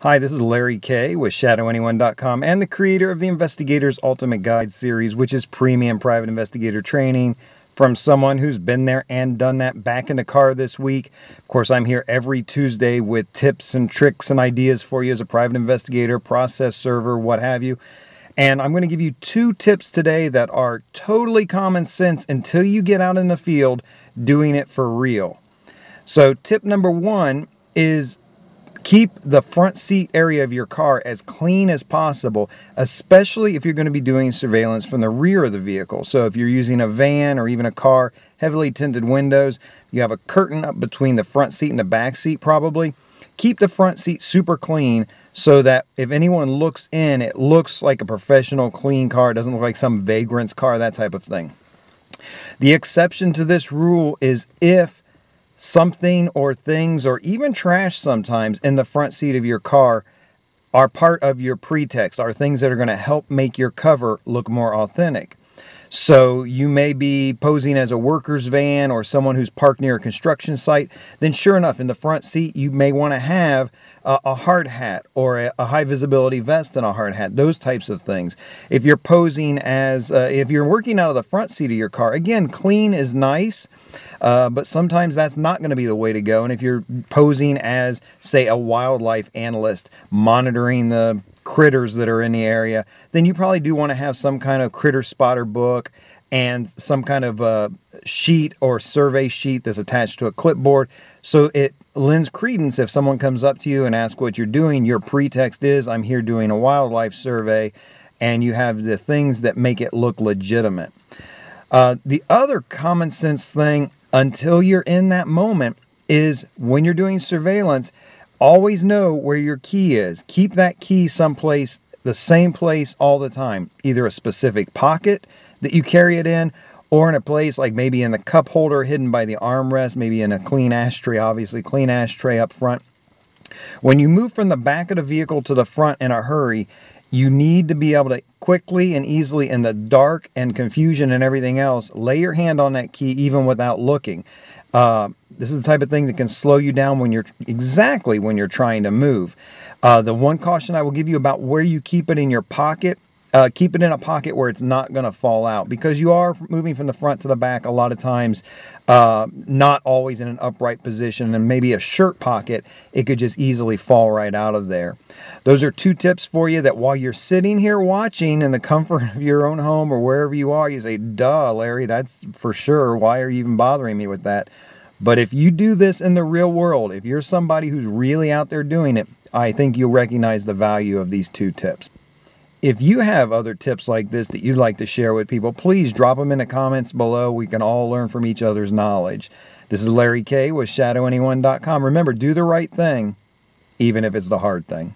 Hi, this is Larry Kaye with ShadowAnyone.com and the creator of the Investigator's Ultimate Guide series, which is premium private investigator training from someone who's been there and done that. Back in the car this week. Of course, I'm here every Tuesday with tips and tricks and ideas for you as a private investigator, process server, what have you. And I'm going to give you 2 tips today that are totally common sense until you get out in the field doing it for real. So tip number 1 is keep the front seat area of your car as clean as possible, especially if you're going to be doing surveillance from the rear of the vehicle. So if you're using a van or even a car, heavily tinted windows, you have a curtain up between the front seat and the back seat probably. Keep the front seat super clean so that if anyone looks in, it looks like a professional clean car. It doesn't look like some vagrant's car, that type of thing. The exception to this rule is if something or things or even trash sometimes in the front seat of your car are part of your pretext, are things that are going to help make your cover look more authentic. So you may be posing as a worker's van or someone who's parked near a construction site. Then sure enough, in the front seat, you may want to have a hard hat or a high visibility vest and a hard hat, those types of things. If you're posing as, if you're working out of the front seat of your car, again, clean is nice. But sometimes that's not going to be the way to go. And if you're posing as, say, a wildlife analyst monitoring the critters that are in the area, then you probably do want to have some kind of critter spotter book and some kind of sheet or survey sheet that's attached to a clipboard. So it lends credence if someone comes up to you and asks what you're doing. Your pretext is, I'm here doing a wildlife survey, and you have the things that make it look legitimate. The other common sense thing, until you're in that moment, is when you're doing surveillance, always know where your key is. Keep that key someplace, the same place all the time. Either a specific pocket that you carry it in, or in a place like maybe in the cup holder hidden by the armrest, maybe in a clean ashtray, obviously, clean ashtray up front. When you move from the back of the vehicle to the front in a hurry, you need to be able to quickly and easily, in the dark and confusion and everything else, lay your hand on that key even without looking. This is the type of thing that can slow you down when you're trying to move. The one caution I will give you about where you keep it in your pocket, keep it in a pocket where it's not going to fall out, because you are moving from the front to the back a lot of times, not always in an upright position, and maybe a shirt pocket, it could just easily fall right out of there. Those are 2 tips for you that while you're sitting here watching in the comfort of your own home or wherever you are, you say, duh, Larry, that's for sure. Why are you even bothering me with that? But if you do this in the real world, if you're somebody who's really out there doing it, I think you'll recognize the value of these 2 tips. If you have other tips like this that you'd like to share with people, please drop them in the comments below. We can all learn from each other's knowledge. This is Larry Kaye with ShadowAnyone.com. Remember, do the right thing, even if it's the hard thing.